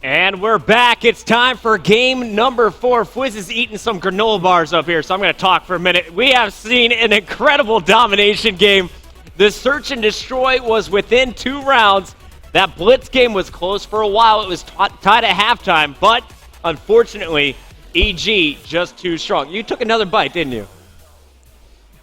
And we're back. It's time for game number 4. Fwiz is eating some granola bars up here, so I'm going to talk for a minute. We have seen an incredible domination game. The search and destroy was within 2 rounds. That blitz game was close for a while. It was tied at halftime, but unfortunately, EG just too strong. You took another bite, didn't you?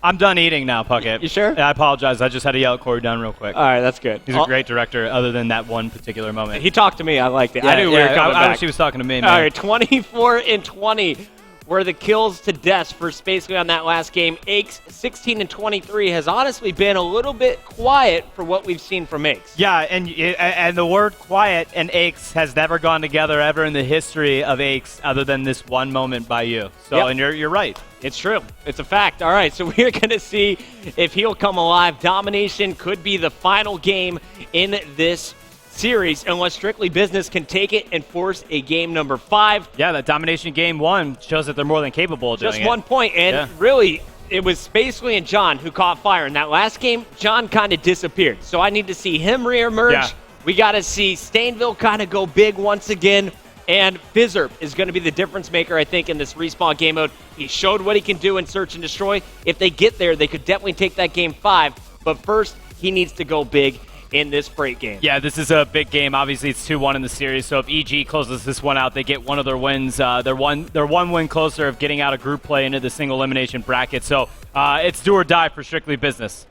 I'm done eating now, Puckett. You sure? Yeah, I apologize. I just had to yell at Corey Dunn real quick. All right, that's good. He's a great director, other than that one particular moment. He talked to me. I liked it. Yeah, I knew we were coming I back. wish he was talking to me, man. All right, 24-20 were the kills to deaths for Spacely on that last game. Aches, 16-23, has honestly been a little bit quiet for what we've seen from Aches. Yeah, and the word quiet and Aches has never gone together ever in the history of Aches, other than this one moment by you. So, Yep. and you're right. It's true. It's a fact. All right, so we're going to see if he'll come alive. Domination could be the final game in this series unless Strictly Business can take it and force a game number 5. Yeah, that domination game 1 shows that they're more than capable of doing Just it. 1 point, and really, it was Spacely and John who caught fire. In that last game, John kind of disappeared. So I need to see him reemerge. Yeah. We got to see Stainville kind of go big once again. And Fizzerp is going to be the difference maker, I think, in this respawn game mode. He showed what he can do in Search and Destroy. If they get there, they could definitely take that game 5. But first, he needs to go big in this Freight game. Yeah, this is a big game. Obviously, it's 2-1 in the series. So if EG closes this one out, they get one of their wins. They're one win closer of getting out of group play into the single elimination bracket. So it's do or die for Strictly Business.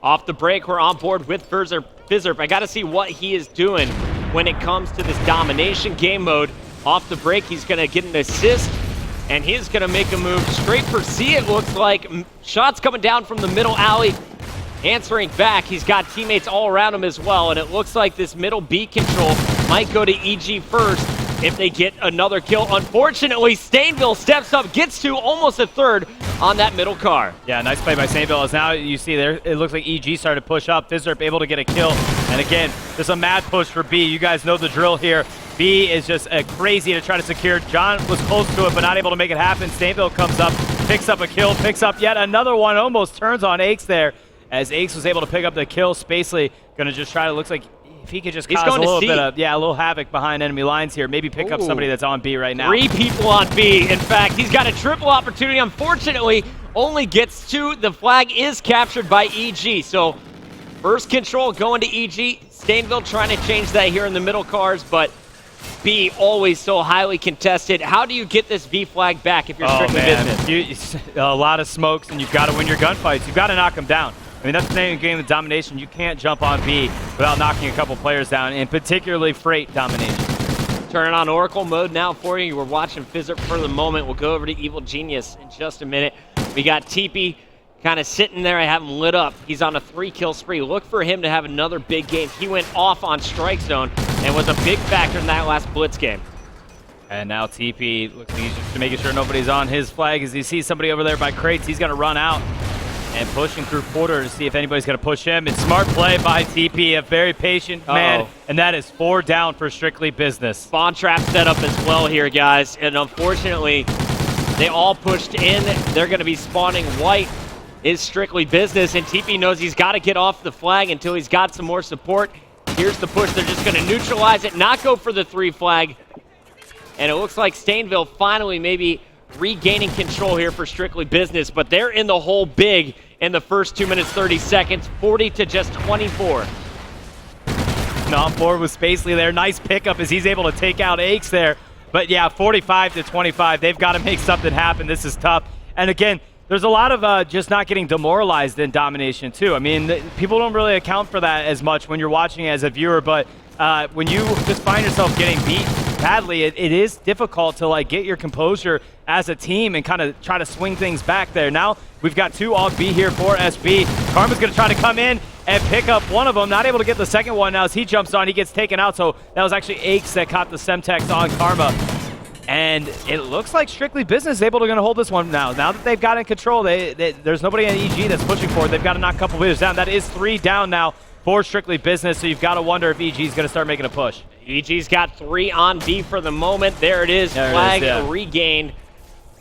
Off the break, we're on board with Fizzerp. I got to see what he is doing when it comes to this domination game mode. Off the break, he's going to get an assist, and he's going to make a move straight for C, it looks like. Shots coming down from the middle alley. Answering back, he's got teammates all around him as well, and it looks like this middle B control might go to EG first if they get another kill. Unfortunately, Stainville steps up, gets to almost a third on that middle car. Yeah, nice play by Stainville. As now you see there, it looks like EG started to push up. Fizzerp able to get a kill. And again, there's a mad push for B. You guys know the drill here. B is just crazy to try to secure. John was close to it, but not able to make it happen. Stainville comes up, picks up a kill, picks up yet another one, almost turns on Aches there. As Aches was able to pick up the kill, Spacely going to just try to, looks like if he could just cause a little bit of, a little havoc behind enemy lines here. Maybe pick up somebody that's on B right now. 3 people on B. In fact, he's got a triple opportunity. Unfortunately, only gets 2. The flag is captured by EG. So first control going to EG. Stainville trying to change that here in the middle cars, but B always so highly contested. How do you get this B flag back if you're Strictly Business? A lot of smokes, and you've got to win your gunfights. You've got to knock them down. I mean, that's the name of the game of domination. You can't jump on B without knocking a couple players down, and particularly Freight domination. Turning on Oracle mode now for you. We're watching Fizzerp for the moment. We'll go over to Evil Genius in just a minute. We got TP kind of sitting there. I have him lit up. He's on a 3-kill spree. Look for him to have another big game. He went off on Strike Zone and was a big factor in that last Blitz game. And now TP looks like he's just making sure nobody's on his flag. As he sees somebody over there by crates, he's going to run out and pushing through Porter to see if anybody's going to push him. It's smart play by TP, a very patient man, and that is 4 down for Strictly Business. Spawn trap set up as well here, guys, and unfortunately, they all pushed in. They're going to be spawning white. Is Strictly Business, and TP knows he's got to get off the flag until he's got some more support. Here's the push. They're just going to neutralize it, not go for the 3 flag. And it looks like Stainville finally maybe regaining control here for Strictly Business, but they're in the hole big in the first 2 minutes, 30 seconds, 40 to just 24. And on board with Spacely there. Nice pickup as he's able to take out Aches there. But yeah, 45 to 25. They've got to make something happen. This is tough. And again, there's a lot of just not getting demoralized in domination too. I mean, people don't really account for that as much when you're watching as a viewer, but when you just find yourself getting beat badly, it is difficult to like get your composure as a team and kind of try to swing things back there. Now we've got 2 on B here for SB. Karma's going to try to come in and pick up one of them. Not able to get the second one now as he jumps on. He gets taken out, so that was actually Aches that caught the Semtex on Karma. And it looks like Strictly Business is able to hold this one now. Now that they've got in control, there's nobody in EG that's pushing for it. They've got to knock a couple players down. That is 3 down now for Strictly Business, so you've got to wonder if EG is going to start making a push. EG's got 3 on B for the moment. There it is, flag regained.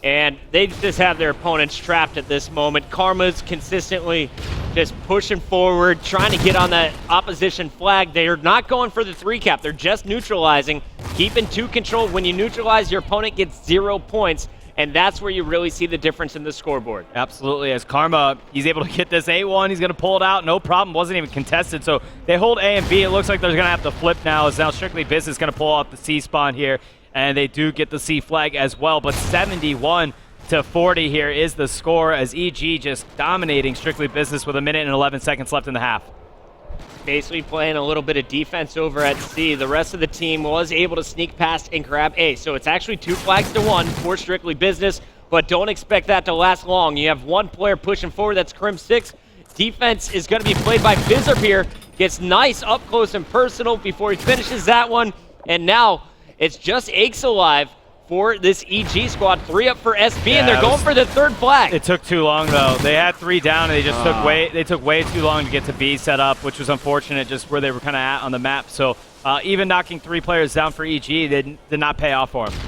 And they just have their opponents trapped at this moment. Karma's consistently just pushing forward, trying to get on that opposition flag. They're not going for the 3 cap. They're just neutralizing, Keeping 2 control, when you neutralize, your opponent gets 0 points, and that's where you really see the difference in the scoreboard. Absolutely. As Karma, he's able to get this A1. He's going to pull it out. No problem. Wasn't even contested. So they hold A and B. It looks like they're going to have to flip now. As now Strictly Business going to pull off the C spawn here. And they do get the C flag as well. But 71 to 40 here is the score as EG just dominating Strictly Business with 1 minute and 11 seconds left in the half. Basically playing a little bit of defense over at C. The rest of the team was able to sneak past and grab A. So it's actually 2 flags to 1 for Strictly Business, but don't expect that to last long. You have 1 player pushing forward, that's Crim6. Defense is going to be played by Fizzerp here. Gets nice up close and personal before he finishes that one. And now it's just Aches alive for this EG squad. 3 up for SB, and they're going for the 3rd flag. It took too long though. They had 3 down, and they just took way too long to get to B set up, which was unfortunate, just where they were kind of at on the map. So even knocking 3 players down for EG did not pay off for them.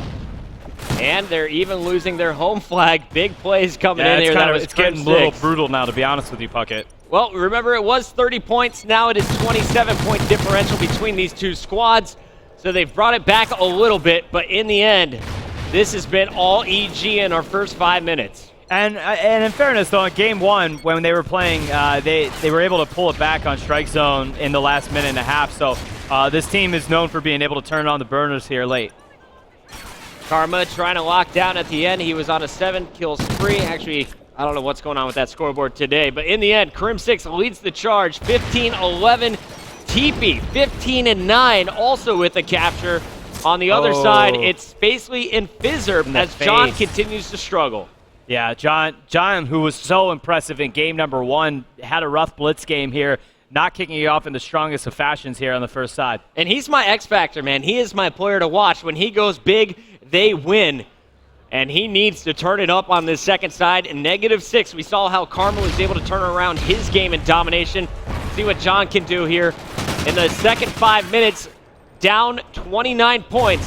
And they're even losing their home flag. Big plays coming in here. It's getting a little brutal now, to be honest with you, Puckett. Well, remember, it was 30 points. Now it is 27-point differential between these 2 squads. So they've brought it back a little bit, but in the end, this has been all EG in our first 5 minutes. And in fairness, though, in Game 1, when they were playing, they were able to pull it back on Strike Zone in the last minute and a half. So this team is known for being able to turn on the burners here late. Karma trying to lock down at the end. He was on a 7-kill spree. Actually, I don't know what's going on with that scoreboard today, but in the end, Crim6 leads the charge, 15-11. TP, 15-9, also with a capture. On the other side, it's basically in Fizzerp as John continues to struggle. Yeah, John, who was so impressive in game number 1, had a rough blitz game here, not kicking you off in the strongest of fashions here on the first side. And he's my X Factor, man. He is my player to watch. When he goes big, they win. And he needs to turn it up on this second side. In -6, we saw how Karma was able to turn around his game in domination. See what John can do here. In the second 5 minutes, down 29 points.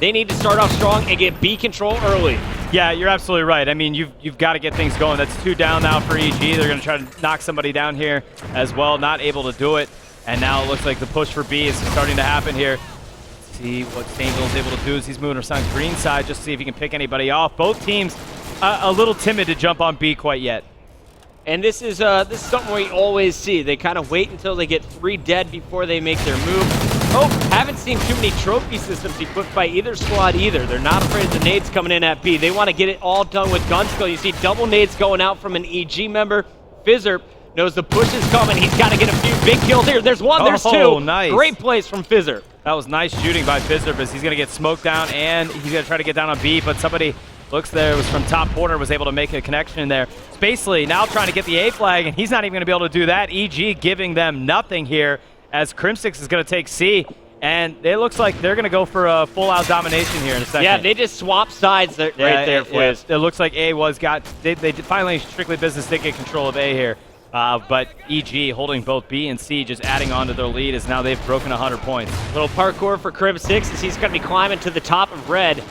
They need to start off strong and get B control early. Yeah, you're absolutely right. I mean, you've got to get things going. That's 2 down now for EG. They're going to try to knock somebody down here as well. Not able to do it. And now it looks like the push for B is starting to happen here. See what Stangel's able to do as he's moving around green side just to see if he can pick anybody off. Both teams a little timid to jump on B quite yet. And this is something we always see. They kind of wait until they get 3 dead before they make their move. Oh, haven't seen too many trophy systems equipped by either squad either. They're not afraid of the nades coming in at B. They want to get it all done with gun skill. You see double nades going out from an EG member. Fizzerp knows the push is coming. He's got to get a few big kills here. There's 1, there's 2. Nice. Great plays from Fizzerp. That was nice shooting by Fizzerp as he's going to get smoked down, and he's going to try to get down on B, but somebody looks there, was from top corner, was able to make a connection there. Spacely now trying to get the A flag, and he's not even going to be able to do that. EG giving them nothing here as Crim6 is going to take C, and it looks like they're going to go for a full-out domination here in a second. Yeah, they just swapped sides right there, Fwiz. It looks like A was they finally, Strictly Business did get control of A here. But EG holding both B and C, just adding on to their lead as now they've broken 100 points. Little parkour for Crim6 as he's going to be climbing to the top of red.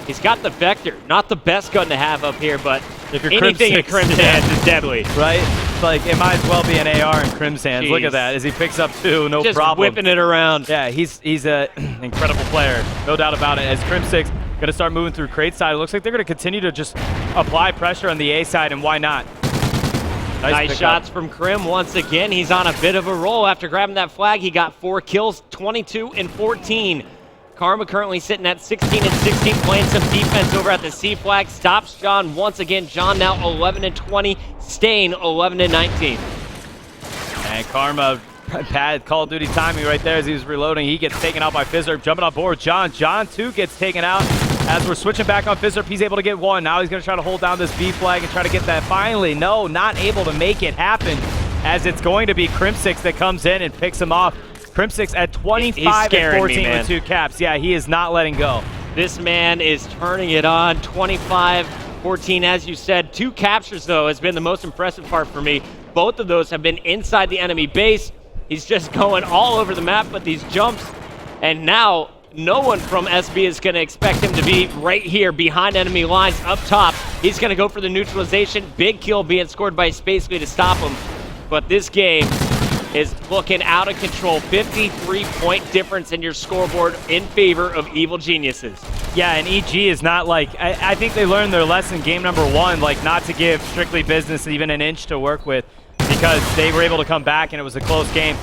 He's got the Vector, not the best gun to have up here, but if you're anything in Crim's hands is deadly. Right? It's like, it might as well be an AR in Crim's hands. Jeez. Look at that, as he picks up 2, no just problem. Whipping it around. Yeah, he's an incredible player, no doubt about it. As Crim6 going to start moving through crate side, it looks like they're going to continue to just apply pressure on the A side, and why not? Nice shots from Crim once again. He's on a bit of a roll after grabbing that flag. He got 4 kills, 22 and 14. Karma currently sitting at 16 and 16, playing some defense over at the C flag. Stops John once again. John now 11 and 20, Stain 11 and 19. And Karma had Call of Duty timing right there as he was reloading. He gets taken out by Fizzerp, jumping on board. John too gets taken out. As we're switching back on Fizzerp, he's able to get 1. Now he's going to try to hold down this B flag and try to get that. Finally, no, not able to make it happen, as it's going to be Crim6 that comes in and picks him off. Crim6 at 25 and 14 with 2 caps. Yeah, he is not letting go. This man is turning it on. 25-14, as you said. 2 captures, though, has been the most impressive part for me. Both of those have been inside the enemy base. He's just going all over the map with these jumps. And now, no one from SB is going to expect him to be right here behind enemy lines up top. He's going to go for the neutralization. Big kill being scored by Spacely to stop him. But this game is looking out of control. 53-point difference in your scoreboard in favor of Evil Geniuses. Yeah, and EG is not like, I think they learned their lesson game number 1, like not to give Strictly Business even an inch to work with, because they were able to come back and it was a close game.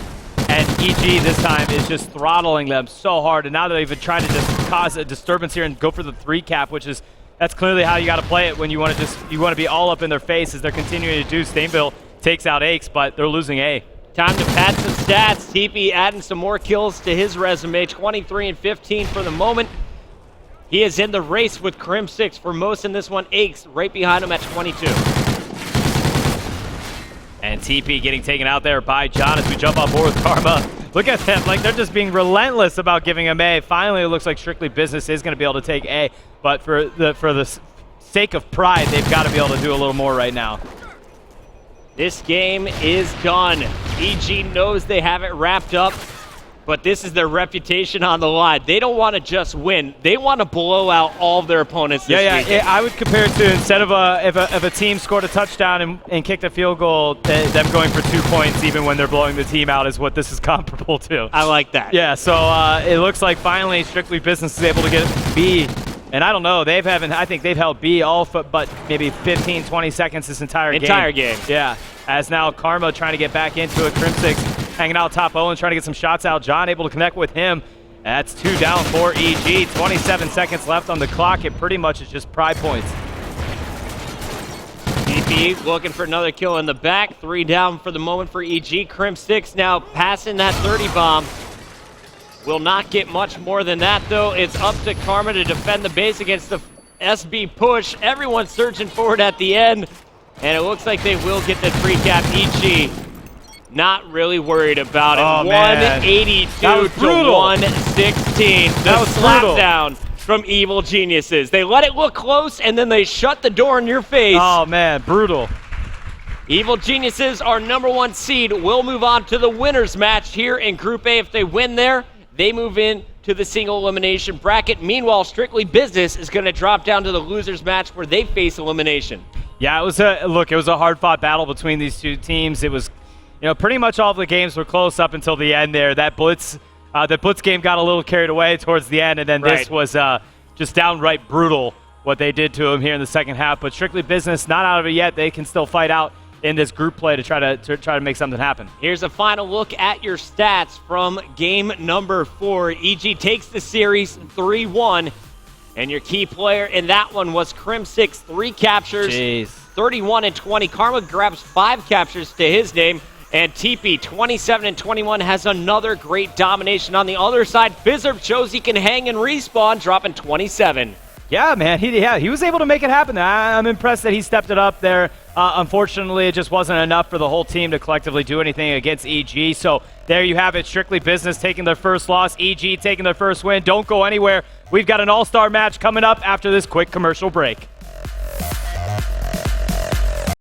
And EG this time is just throttling them so hard, and now they've even tried to just cause a disturbance here and go for the 3-cap, which is, that's clearly how you got to play it when you want to be all up in their face as they're continuing to do. Stainville takes out Aches, but they're losing A. Time to pad some stats. TP adding some more kills to his resume. 23 and 15 for the moment. He is in the race with Crim6 for most in this one. Aches right behind him at 22. And TP getting taken out there by John as we jump on board with Karma. Look at them, like they're just being relentless about giving him A. Finally, it looks like Strictly Business is going to be able to take A, but for the sake of pride, they've got to be able to do a little more right now. This game is done. EG knows they have it wrapped up, but this is their reputation on the line. They don't want to just win. They want to blow out all of their opponents this weekend. I would compare it to, instead of if a team scored a touchdown and kicked a field goal, them going for 2 points even when they're blowing the team out is what this is comparable to. I like that. Yeah, so it looks like finally Strictly Business is able to get B. And I don't know, I think they've held B all but maybe 15, 20 seconds this entire game. Yeah, as now Karma trying to get back into it. Crim6 hanging out top Owen, trying to get some shots out. John able to connect with him. That's 2 down for EG. 27 seconds left on the clock. It pretty much is just pride points. TP looking for another kill in the back. 3 down for the moment for EG. Crim6 now passing that 30 bomb. Will not get much more than that, though. It's up to Karma to defend the base against the SB push. Everyone's surging forward at the end, and it looks like they will get the 3-cap. EG not really worried about it. 182 to 116. The slapdown from Evil Geniuses. They let it look close, and then they shut the door in your face. Oh, man, brutal. Evil Geniuses, our #1 seed, will move on to the winners match here in Group A. If they win there, they move in to the single elimination bracket. Meanwhile, Strictly Business is going to drop down to the losers match where they face elimination. Yeah, it was a hard-fought battle between these two teams. It was, pretty much all of the games were close up until the end there. That Blitz game got a little carried away towards the end, and then this was just downright brutal what they did to him here in the second half. But Strictly Business not out of it yet. They can still fight out in this group play to try to make something happen. Here's a final look at your stats from game number 4. EG takes the series 3-1, and your key player in that one was Crim6. 3 captures, 31 and 20. Karma grabs 5 captures to his name, and TP 27 and 21 has another great domination. On the other side, Fizzerp shows he can hang and respawn, dropping 27. Yeah, man, he was able to make it happen. I'm impressed that he stepped it up there. Unfortunately, it just wasn't enough for the whole team to collectively do anything against EG. So there you have it, Strictly Business taking their first loss, EG taking their first win. Don't go anywhere. We've got an all-star match coming up after this quick commercial break.